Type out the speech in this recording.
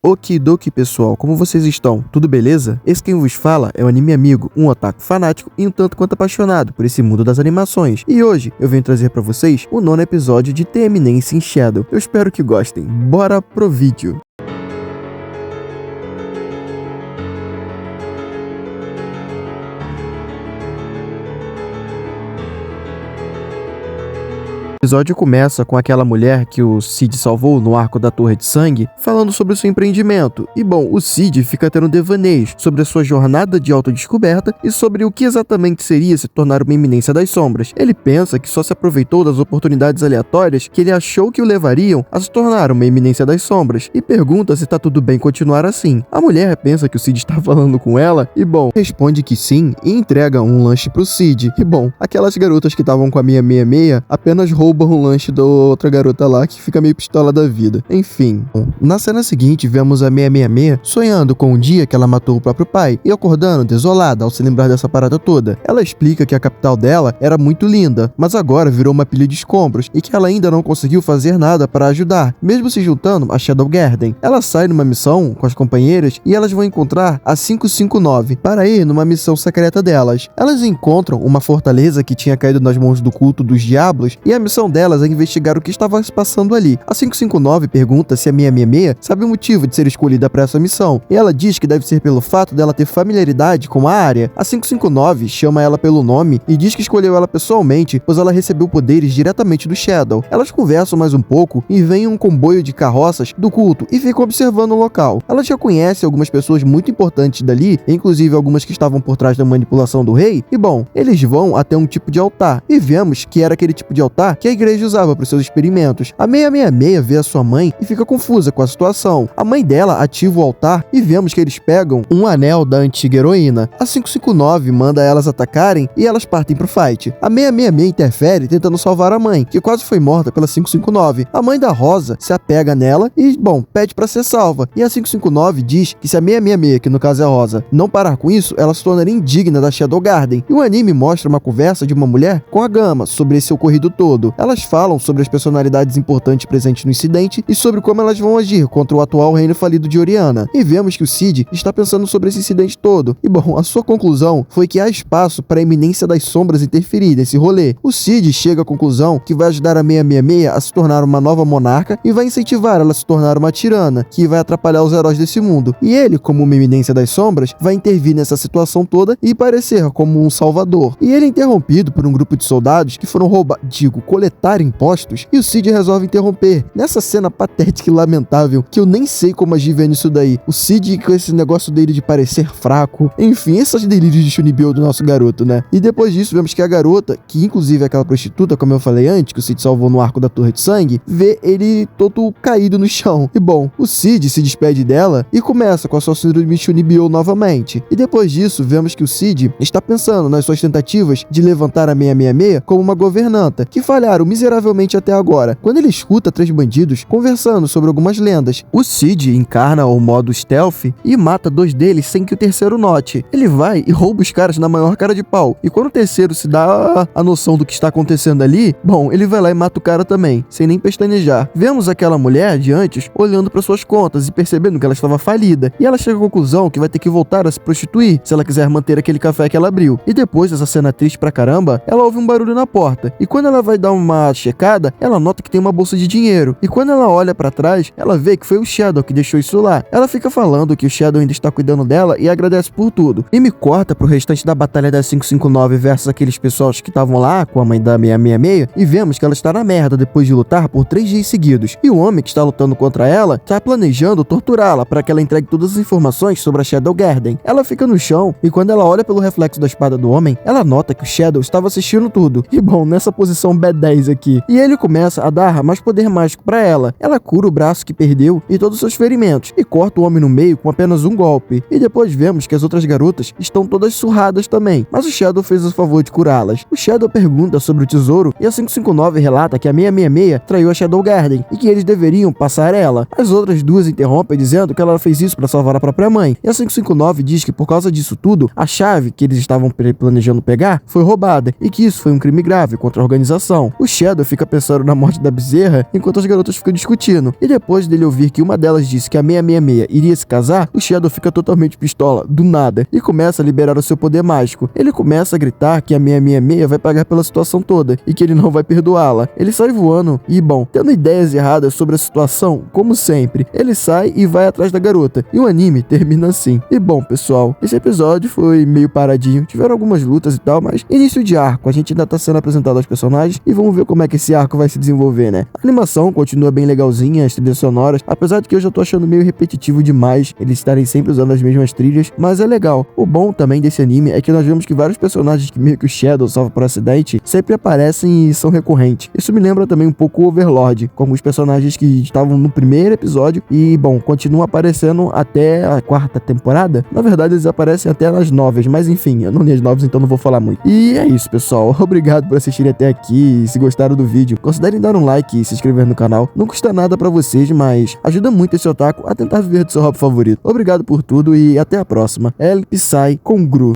Okidoki pessoal, como vocês estão? Tudo beleza? Esse quem vos fala é o Anime Amigo, um otaku fanático e um tanto quanto apaixonado por esse mundo das animações. E hoje eu venho trazer pra vocês o 9º episódio de The Eminence in Shadow. Eu espero que gostem. Bora pro vídeo! O episódio começa com aquela mulher que o Cid salvou no arco da Torre de Sangue, falando sobre o seu empreendimento. E bom, o Cid fica tendo devaneios sobre a sua jornada de autodescoberta e sobre o que exatamente seria se tornar uma eminência das sombras. Ele pensa que só se aproveitou das oportunidades aleatórias que ele achou que o levariam a se tornar uma eminência das sombras, e pergunta se tá tudo bem continuar assim. A mulher pensa que o Cid está falando com ela, e bom, responde que sim e entrega um lanche pro Cid. E bom, aquelas garotas que estavam com a 666 apenas roubam um lanche da outra garota lá que fica meio pistola da vida. Enfim, na cena seguinte vemos a 666 sonhando com o dia que ela matou o próprio pai e acordando desolada ao se lembrar dessa parada toda. Ela explica que a capital dela era muito linda, mas agora virou uma pilha de escombros e que ela ainda não conseguiu fazer nada para ajudar, mesmo se juntando a Shadow Garden. Ela sai numa missão com as companheiras e elas vão encontrar a 559 para ir numa missão secreta delas. Elas encontram uma fortaleza que tinha caído nas mãos do culto dos diablos e a missão delas é investigar o que estava se passando ali. A 559 pergunta se a 666 sabe o motivo de ser escolhida para essa missão, e ela diz que deve ser pelo fato dela ter familiaridade com a área. A 559 chama ela pelo nome e diz que escolheu ela pessoalmente, pois ela recebeu poderes diretamente do Shadow. Elas conversam mais um pouco e vem um comboio de carroças do culto e ficam observando o local. Ela já conhece algumas pessoas muito importantes dali, inclusive algumas que estavam por trás da manipulação do rei, e bom, eles vão até um tipo de altar, e vemos que era aquele tipo de altar que a igreja usava para os seus experimentos. A 666 vê a sua mãe e fica confusa com a situação. A mãe dela ativa o altar e vemos que eles pegam um anel da antiga heroína. A 559 manda elas atacarem e elas partem pro fight. A 666 interfere tentando salvar a mãe, que quase foi morta pela 559. A mãe da Rosa se apega nela e, bom, pede para ser salva. E a 559 diz que se a 666, que no caso é a Rosa, não parar com isso, ela se tornaria indigna da Shadow Garden. E o anime mostra uma conversa de uma mulher com a Gama sobre esse ocorrido todo. Elas falam sobre as personalidades importantes presentes no incidente e sobre como elas vão agir contra o atual reino falido de Oriana. E vemos que o Cid está pensando sobre esse incidente todo. E bom, a sua conclusão foi que há espaço para a eminência das sombras interferir nesse rolê. O Cid chega à conclusão que vai ajudar a 666 a se tornar uma nova monarca e vai incentivar ela a se tornar uma tirana, que vai atrapalhar os heróis desse mundo. E ele, como uma eminência das sombras, vai intervir nessa situação toda e parecer como um salvador. E ele é interrompido por um grupo de soldados que foram coletar impostos, e o Cid resolve interromper. Nessa cena patética e lamentável, que eu nem sei como agir vendo isso daí. O Cid com esse negócio dele de parecer fraco. Enfim, esses delírios de Shunibyo do nosso garoto, né? E depois disso, vemos que a garota, que inclusive é aquela prostituta, como eu falei antes, que o Cid salvou no arco da Torre de Sangue, vê ele todo caído no chão. E bom, o Cid se despede dela e começa com a sua síndrome de Shunibyo novamente. E depois disso, vemos que o Cid está pensando nas suas tentativas de levantar a 666 como uma governanta, que falharam miseravelmente até agora, quando ele escuta 3 bandidos conversando sobre algumas lendas. O Cid encarna o modo stealth e mata 2 deles sem que o terceiro note. Ele vai e rouba os caras na maior cara de pau, e quando o terceiro se dá a noção do que está acontecendo ali, bom, ele vai lá e mata o cara também, sem nem pestanejar. Vemos aquela mulher de antes olhando para suas contas e percebendo que ela estava falida, e ela chega à conclusão que vai ter que voltar a se prostituir se ela quiser manter aquele café que ela abriu. E depois dessa cena triste pra caramba, ela ouve um barulho na porta, e quando ela vai dar uma checada, ela nota que tem uma bolsa de dinheiro, e quando ela olha pra trás, ela vê que foi o Shadow que deixou isso lá. Ela fica falando que o Shadow ainda está cuidando dela e agradece por tudo, e me corta pro restante da batalha da 559 versus aqueles pessoas que estavam lá com a mãe da 666, e vemos que ela está na merda depois de lutar por 3 dias seguidos, e o homem que está lutando contra ela está planejando torturá-la para que ela entregue todas as informações sobre a Shadow Garden. Ela fica no chão, e quando ela olha pelo reflexo da espada do homem, ela nota que o Shadow estava assistindo tudo, e bom, nessa posição B10 aqui, e ele começa a dar mais poder mágico para ela. Ela cura o braço que perdeu e todos os seus ferimentos, e corta o homem no meio com apenas um golpe. E depois vemos que as outras garotas estão todas surradas também, mas o Shadow fez o favor de curá-las. O Shadow pergunta sobre o tesouro, e a 559 relata que a 666 traiu a Shadow Garden, e que eles deveriam passar ela. As outras duas interrompem dizendo que ela fez isso para salvar a própria mãe, e a 559 diz que por causa disso tudo, a chave que eles estavam planejando pegar foi roubada, e que isso foi um crime grave contra a organização. O Shadow fica pensando na morte da bezerra enquanto as garotas ficam discutindo. E depois dele ouvir que uma delas disse que a 666 iria se casar, o Shadow fica totalmente pistola, do nada, e começa a liberar o seu poder mágico. Ele começa a gritar que a 666 vai pagar pela situação toda e que ele não vai perdoá-la. Ele sai voando e, bom, tendo ideias erradas sobre a situação, como sempre, ele sai e vai atrás da garota. E o anime termina assim. E bom, pessoal, esse episódio foi meio paradinho, tiveram algumas lutas e tal, mas início de arco, a gente ainda tá sendo apresentado aos personagens e vamos ver como é que esse arco vai se desenvolver, né? A animação continua bem legalzinha, as trilhas sonoras, apesar de que eu já tô achando meio repetitivo demais eles estarem sempre usando as mesmas trilhas, mas é legal. O bom também desse anime é que nós vemos que vários personagens que meio que o Shadow salva por acidente sempre aparecem e são recorrentes. Isso me lembra também um pouco o Overlord, como os personagens que estavam no primeiro episódio e, bom, continuam aparecendo até a 4ª temporada. Na verdade, eles aparecem até nas novas, mas enfim, eu não li as novas, então não vou falar muito. E é isso, pessoal. Obrigado por assistirem até aqui. Se gostaram do vídeo, considerem dar um like e se inscrever no canal. Não custa nada pra vocês, mas ajuda muito esse otaku a tentar viver do seu hobby favorito. Obrigado por tudo e até a próxima. El Psy com Gru.